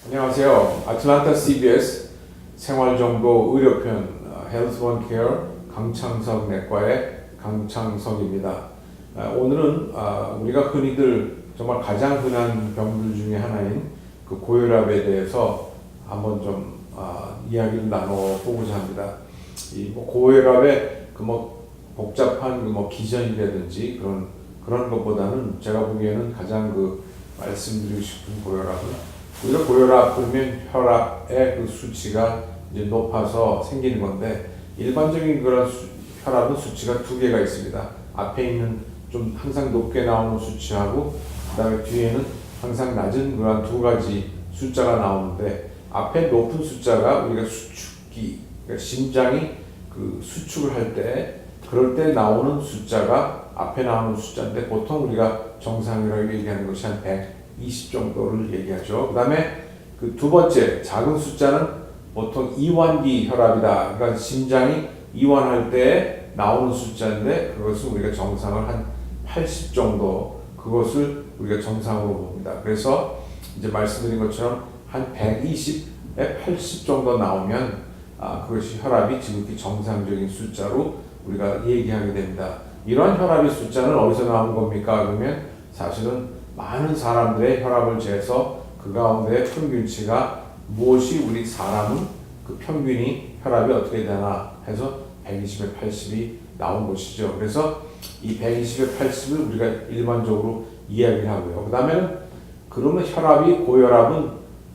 안녕하세요. 아틀란타 CBS 생활정보 의료편 헬스원케어 강창석 내과의 강창석입니다. 오늘은 우리가 흔히들 정말 가장 흔한 병들 중에 하나인 그 고혈압에 대해서 한번 좀 이야기를 나눠보고자 합니다. 이 고혈압의 복잡한 기전이라든지 그런 것보다는 제가 보기에는 가장 말씀드리고 싶은 고혈압은 우리가 고혈압 그러면 혈압의 그 수치가 이제 높아서 생기는 건데, 일반적인 그런 혈압은 수치가 두 개가 있습니다. 앞에 있는 좀 항상 높게 나오는 수치하고 그다음에 뒤에는 항상 낮은 그런 두 가지 숫자가 나오는데, 앞에 높은 숫자가 우리가 수축기, 그러니까 심장이 그 수축을 할 때 그럴 때 나오는 숫자가 앞에 나오는 숫자인데, 보통 우리가 정상이라고 얘기하는 것이 한 120 정도를 얘기하죠. 그 다음에 그 두 번째 작은 숫자는 보통 이완기 혈압이다. 그러니까 심장이 이완할 때 나오는 숫자인데, 그것은 우리가 정상을 한 80 정도, 그것을 우리가 정상으로 봅니다. 그래서 이제 말씀드린 것처럼 한 120에 80 정도 나오면 그것이 혈압이 지극히 정상적인 숫자로 우리가 얘기하게 됩니다. 이러한 혈압의 숫자는 어디서 나온 겁니까? 그러면 사실은 많은 사람들의 혈압을 재서 그 가운데 평균치가 무엇이 우리 사람은 그 평균이 혈압이 어떻게 되나 해서 120에 80이 나온 것이죠. 그래서 이 120에 80을 우리가 일반적으로 이야기를 하고요. 그 다음에는 그러면 고혈압은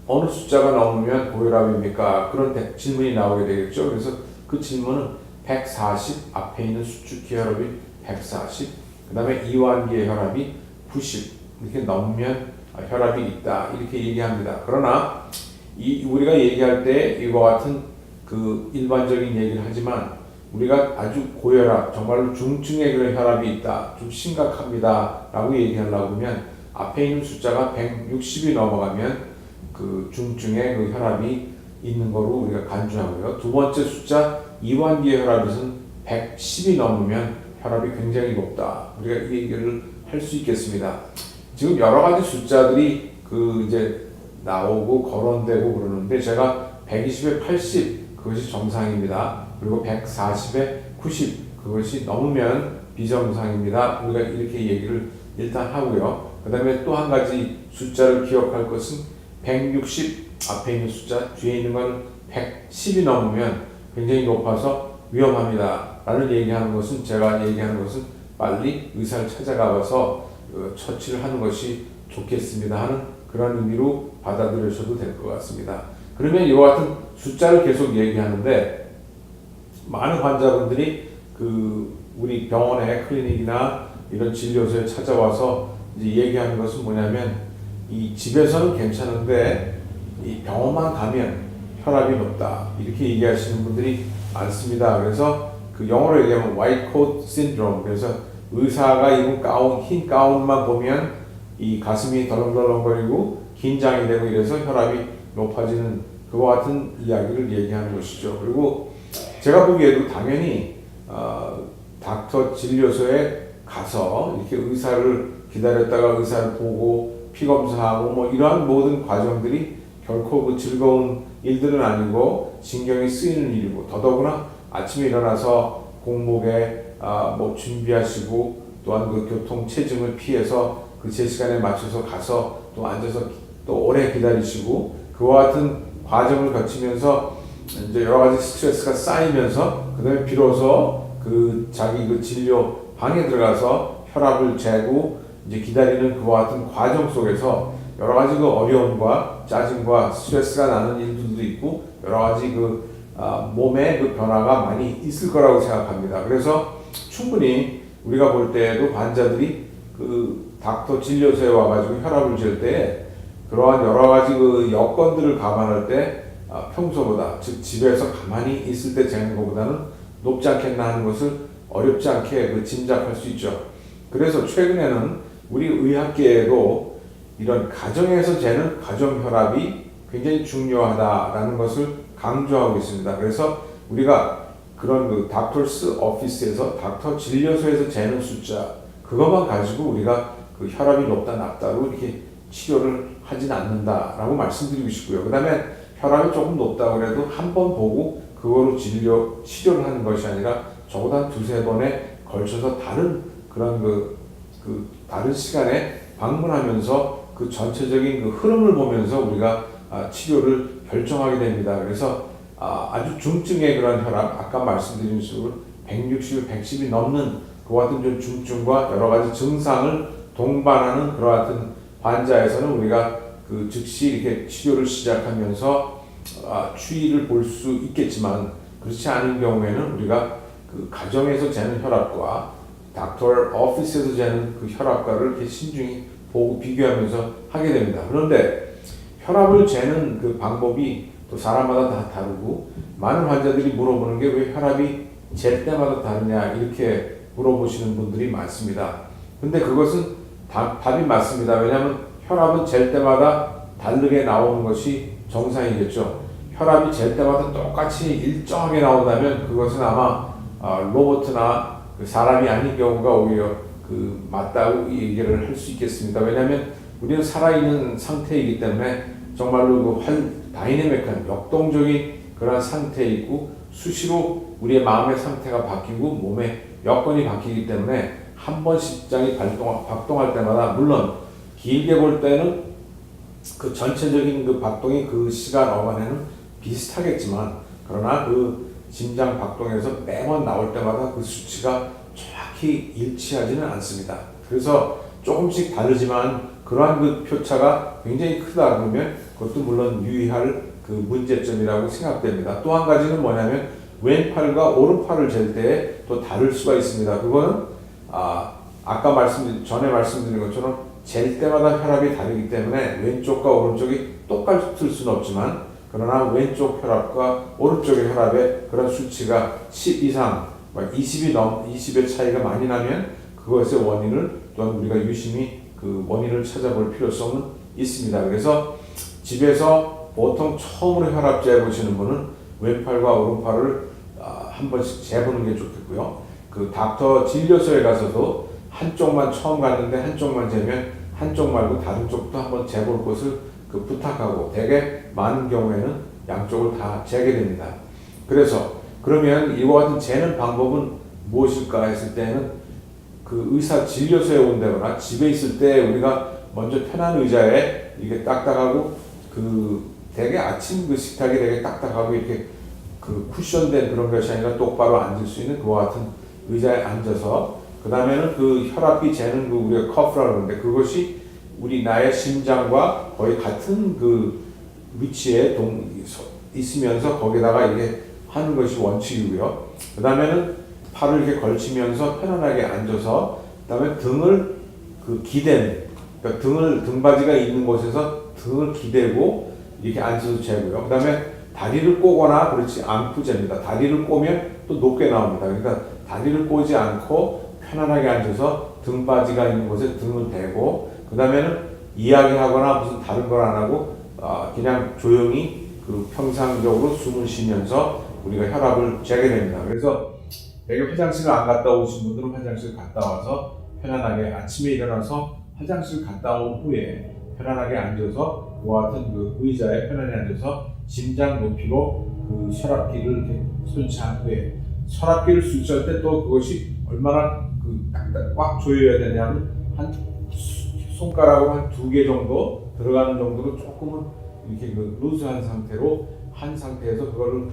어느 숫자가 넘으면 고혈압입니까? 그런 질문이 나오게 되겠죠. 그래서 그 질문은 140, 앞에 있는 수축기 혈압이 140, 그 다음에 이완기의 혈압이 90, 이렇게 넘으면 혈압이 있다, 이렇게 얘기합니다. 그러나 우리가 얘기할 때 이와 같은 그 일반적인 얘기를 하지만, 우리가 아주 고혈압, 정말로 중증의 그런 혈압이 있다, 좀 심각합니다 라고 얘기하려고 하면 앞에 있는 숫자가 160이 넘어가면 그 중증의 그 혈압이 있는 거로 우리가 간주하고요. 두 번째 숫자 이완기의 혈압은 110이 넘으면 혈압이 굉장히 높다, 우리가 이 얘기를 할 수 있겠습니다. 지금 여러 가지 숫자들이 이제 나오고 거론되고 그러는데, 제가 120에 80 그것이 정상입니다. 그리고 140에 90 그것이 넘으면 비정상입니다. 우리가 이렇게 얘기를 일단 하고요. 그 다음에 또 한 가지 숫자를 기억할 것은 160 앞에 있는 숫자, 뒤에 있는 건 110이 넘으면 굉장히 높아서 위험합니다 라는 얘기하는 것은, 제가 얘기하는 것은 빨리 의사를 찾아가서 처치를 하는 것이 좋겠습니다 하는 그런 의미로 받아들여셔도 될 것 같습니다. 그러면 이와 같은 숫자를 계속 얘기하는데, 많은 환자분들이 우리 병원의 클리닉이나 이런 진료소에 찾아와서 이제 얘기하는 것은 뭐냐면, 이 집에서는 괜찮은데 이 병원만 가면 혈압이 높다, 이렇게 얘기하시는 분들이 많습니다. 그래서 그 영어로 얘기하면 white coat syndrome, 그래서 의사가 입은 흰 가운만 보면 이 가슴이 덜렁덜렁거리고 긴장이 되고 이래서 혈압이 높아지는 그와 같은 이야기를 얘기하는 것이죠. 그리고 제가 보기에도 당연히 닥터 진료소에 가서 이렇게 의사를 기다렸다가 의사를 보고 피 검사하고 이러한 모든 과정들이 결코 그 즐거운 일들은 아니고 신경이 쓰이는 일이고, 더더구나 아침에 일어나서 공복에 준비하시고, 또한 그 교통 체증을 피해서 그 제 시간에 맞춰서 가서 또 앉아서 또 오래 기다리시고, 그와 같은 과정을 거치면서 이제 여러 가지 스트레스가 쌓이면서 그다음에 비로소 자기 진료 방에 들어가서 혈압을 재고 이제 기다리는 그와 같은 과정 속에서 여러 가지 어려움과 짜증과 스트레스가 나는 일들도 있고, 여러 가지 몸의 변화가 많이 있을 거라고 생각합니다. 그래서 충분히 우리가 볼 때에도 환자들이 닥터 진료소에 와가지고 혈압을 잴 때 그러한 여러 가지 여건들을 감안할 때 평소보다, 즉 집에서 가만히 있을 때 재는 것보다는 높지 않겠나 하는 것을 어렵지 않게 짐작할 수 있죠. 그래서 최근에는 우리 의학계에도 이런 가정에서 재는 가정 혈압이 굉장히 중요하다라는 것을 강조하고 있습니다. 그래서 우리가 그런 닥터스 오피스에서, 닥터 진료소에서 재는 숫자, 그것만 가지고 우리가 혈압이 높다 낮다로 이렇게 치료를 하진 않는다라고 말씀드리고 싶고요. 그 다음에 혈압이 조금 높다고 해도 한 번 보고 그거로 치료를 하는 것이 아니라 적어도 한 두세 번에 걸쳐서 다른 그런 다른 시간에 방문하면서 그 전체적인 그 흐름을 보면서 우리가 치료를 결정하게 됩니다. 그래서 아주 중증의 그런 혈압, 아까 말씀드린 식으로 160, 110이 넘는 그와 같은 좀 중증과 여러 가지 증상을 동반하는 그와 같은 환자에서는 우리가 그 즉시 이렇게 치료를 시작하면서 추이를 볼 수 있겠지만, 그렇지 않은 경우에는 우리가 그 가정에서 재는 혈압과 닥터 오피스에서 재는 그 혈압과를 이렇게 신중히 보고 비교하면서 하게 됩니다. 그런데 혈압을 재는 그 방법이 또 사람마다 다 다르고, 많은 환자들이 물어보는 게 왜 혈압이 잴 때마다 다르냐 이렇게 물어보시는 분들이 많습니다. 근데 그것은 답이 맞습니다. 왜냐하면 혈압은 잴 때마다 다르게 나오는 것이 정상이겠죠. 혈압이 잴 때마다 똑같이 일정하게 나온다면 그것은 아마 로봇이나 사람이 아닌 경우가 오히려 맞다고 얘기를 할 수 있겠습니다. 왜냐하면 우리는 살아있는 상태이기 때문에 정말로 다이내믹한 역동적인 그런 상태에 있고, 수시로 우리의 마음의 상태가 바뀌고 몸의 여건이 바뀌기 때문에 한 번 심장이 박동할 때마다, 물론 길게 볼 때는 그 전체적인 그 박동이 그 시간 어간에는 비슷하겠지만, 그러나 그 심장 박동에서 매번 나올 때마다 그 수치가 정확히 일치하지는 않습니다. 그래서 조금씩 다르지만 그러한 그 표차가 굉장히 크다 그러면 그것도 물론 유의할 그 문제점이라고 생각됩니다. 또 한 가지는 뭐냐면 왼팔과 오른팔을 잴 때 또 다를 수가 있습니다. 그거는 아까 전에 말씀드린 것처럼 잴 때마다 혈압이 다르기 때문에 왼쪽과 오른쪽이 똑같을 수는 없지만, 그러나 왼쪽 혈압과 오른쪽의 혈압의 그런 수치가 10 이상, 20의 차이가 많이 나면 그것의 원인을 또한 우리가 유심히 그 원인을 찾아볼 필요성은 있습니다. 그래서 집에서 보통 처음으로 혈압 재보시는 분은 왼팔과 오른팔을 한 번씩 재보는 게 좋겠고요. 그 닥터 진료소에 가서도 한쪽만 처음 갔는데 한쪽만 재면 한쪽 말고 다른 쪽도 한번 재볼 것을 부탁하고, 대개 많은 경우에는 양쪽을 다 재게 됩니다. 그래서 그러면 이와 같은 재는 방법은 무엇일까 했을 때는 그 의사 진료소에 온다거나 집에 있을 때 우리가 먼저 편한 의자에 이렇게 딱딱하고 되게 아침 그 식탁이 되게 딱딱하고 이렇게 쿠션된 그런 것이 아니라 똑바로 앉을 수 있는 그와 같은 의자에 앉아서, 그 다음에는 그 혈압이 재는 우리가 커프라고 하는데 그것이 나의 심장과 거의 같은 위치에 있으면서 거기다가 이렇게 하는 것이 원칙이고요. 그 다음에는 팔을 이렇게 걸치면서 편안하게 앉아서, 그 다음에 등을 그러니까 등받이가 있는 곳에서 등을 기대고 이렇게 앉아서 재고요. 그 다음에 다리를 꼬거나 그렇지 않고 잽니다. 다리를 꼬면 또 높게 나옵니다. 그러니까 다리를 꼬지 않고 편안하게 앉아서 등받이가 있는 곳에 등을 대고, 그 다음에는 이야기하거나 무슨 다른 걸 안 하고 그냥 조용히 평상적으로 숨을 쉬면서 우리가 혈압을 재게 됩니다. 그래서 되게 화장실을 안 갔다 오신 분들은 화장실 갔다 와서 편안하게 아침에 일어나서 화장실 갔다 온 후에 편안하게 앉아서 그와 같은 의자에 편안히 앉아서 심장 높이로 혈압기를 이렇게 설치한 후에, 혈압기를 설치할 때 또 그것이 얼마나 꽉 조여야 되냐면 한 손가락으로 한 2개 정도 들어가는 정도로 조금은 이렇게 루즈한 상태로 한 상태에서 그거를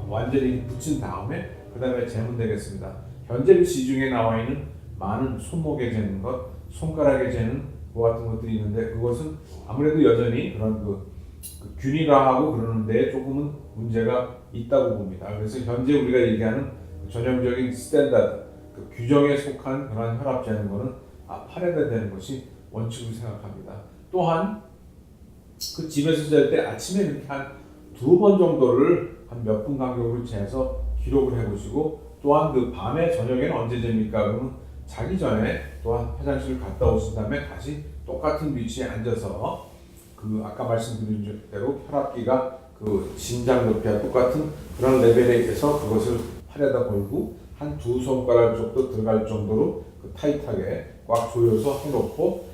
완전히 붙인 다음에 그 다음에 재면 되겠습니다. 현재 시중에 나와 있는 많은 손목에 재는 것, 손가락에 재는 그와 같은 것들이 있는데 그것은 아무래도 여전히 그런 균일화하고 그러는 데 조금은 문제가 있다고 봅니다. 그래서 현재 우리가 얘기하는 전형적인 스탠다드, 규정에 속한 그런 혈압 재는 것은 팔에다 대는 것이 원칙으로 생각합니다. 또한 집에서 잘 때 아침에 이렇게 한 2번 정도를 한 몇 분 간격으로 재서 기록을 해보시고, 또한 밤에 저녁에는 언제 됩니까? 그러면 자기 전에 또한 화장실을 갔다 오신 다음에 다시 똑같은 위치에 앉아서 아까 말씀드린 대로 혈압기가 심장 높이와 똑같은 그런 레벨에서 그것을 팔에다 걸고 한 2손가락 정도 들어갈 정도로 타이트하게 꽉 조여서 해놓고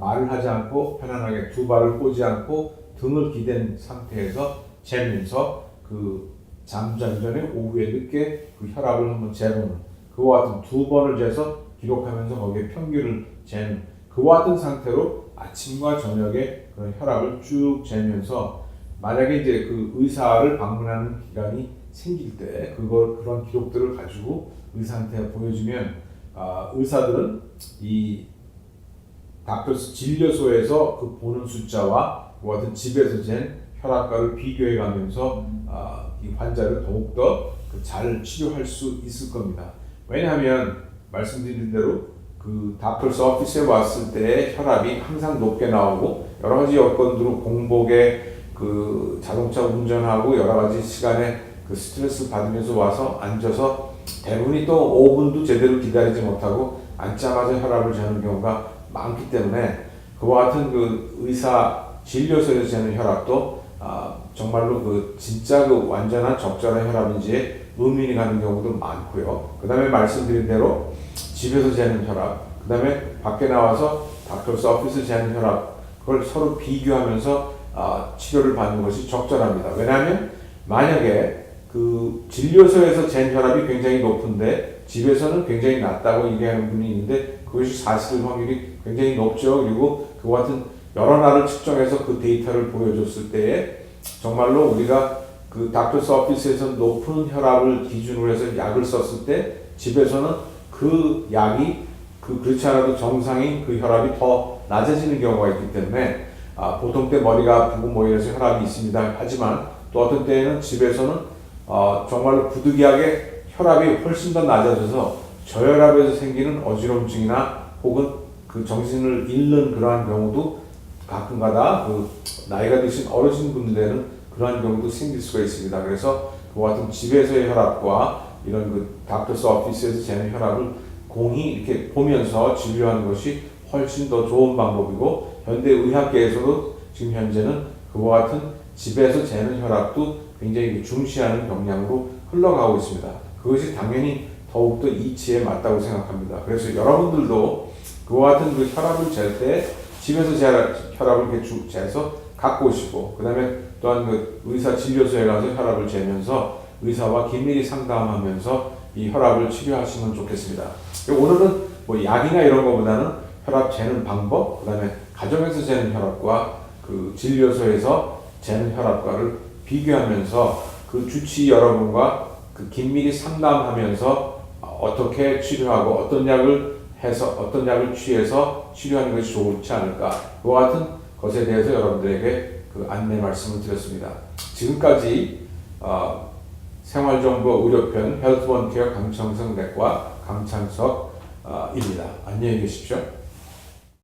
말을 하지 않고 편안하게 두 발을 꼬지 않고 등을 기댄 상태에서 재면서 그 잠자기 전에 오후에 늦게 그 혈압을 한번 재보는 그와 같은 두 번을 재서 기록하면서 거기에 평균을 재는 그와 같은 상태로 아침과 저녁에 그런 혈압을 쭉 재면서 만약에 이제 그 의사를 방문하는 기간이 생길 때 그런 기록들을 가지고 의사한테 보여주면 의사들은 이 닥터스 진료소에서 그 보는 숫자와 그와 같은 집에서 잰 혈압과를 비교해 가면서 이 환자를 더욱더 잘 치료할 수 있을 겁니다. 왜냐하면 말씀드린 대로 그 닥터스 오피스에 왔을 때 혈압이 항상 높게 나오고 여러 가지 여건으로 공복에 그 자동차 운전하고 여러 가지 시간에 그 스트레스 받으면서 와서 앉아서 대부분이 또 5분도 제대로 기다리지 못하고 앉자마자 혈압을 재는 경우가 많기 때문에 그와 같은 그 의사 진료소에서 재는 혈압도 정말로 그 진짜 그 완전한 적절한 혈압인지에 의문이 가는 경우도 많고요. 그 다음에 말씀드린 대로 집에서 재는 혈압, 그 다음에 밖에 나와서 닥터스 오피스 재는 혈압, 그걸 서로 비교하면서 치료를 받는 것이 적절합니다. 왜냐하면 만약에 그 진료소에서 잰 혈압이 굉장히 높은데 집에서는 굉장히 낮다고 얘기하는 분이 있는데 그것이 사실 확률이 굉장히 높죠. 그리고 그와 같은 여러 날을 측정해서 그 데이터를 보여줬을 때에 정말로 우리가 그 닥터스 오피스에서 높은 혈압을 기준으로 해서 약을 썼을 때 집에서는 그 약이 그렇지 않아도 정상인 그 혈압이 더 낮아지는 경우가 있기 때문에 보통 때 머리가 아프고 뭐 이래서 혈압이 있습니다. 하지만 또 어떤 때에는 집에서는 정말로 부득이하게 혈압이 훨씬 더 낮아져서 저혈압에서 생기는 어지럼증이나 혹은 그 정신을 잃는 그러한 경우도 가끔가다 그 나이가 드신 어르신 분들에는 그러한 경우도 생길 수가 있습니다. 그래서 그와 같은 집에서의 혈압과 이런 그 닥터스 오피스에서 재는 혈압을 공히 이렇게 보면서 진료하는 것이 훨씬 더 좋은 방법이고 현대 의학계에서도 지금 현재는 그와 같은 집에서 재는 혈압도 굉장히 중시하는 경향으로 흘러가고 있습니다. 그것이 당연히 더욱더 이치에 맞다고 생각합니다. 그래서 여러분들도 그와 같은 그 혈압을 잴 때 집에서 혈압을 이렇게 재서 갖고 오시고 그 다음에 또한 그 의사 진료소에 가서 혈압을 재면서 의사와 긴밀히 상담하면서 이 혈압을 치료하시면 좋겠습니다. 오늘은 뭐 약이나 이런 것보다는 혈압 재는 방법, 그 다음에 가정에서 재는 혈압과 그 진료소에서 재는 혈압과를 비교하면서 그 주치 여러분과 그 긴밀히 상담하면서 어떻게 치료하고 어떤 약을 해서 어떤 약을 취해서 치료하는 것이 좋지 않을까 그와 같은 것에 대해서 여러분들에게 그 안내 말씀을 드렸습니다. 지금까지 생활정보 의료편 헬스원케어 강창석 내과 강창석입니다. 안녕히 계십시오.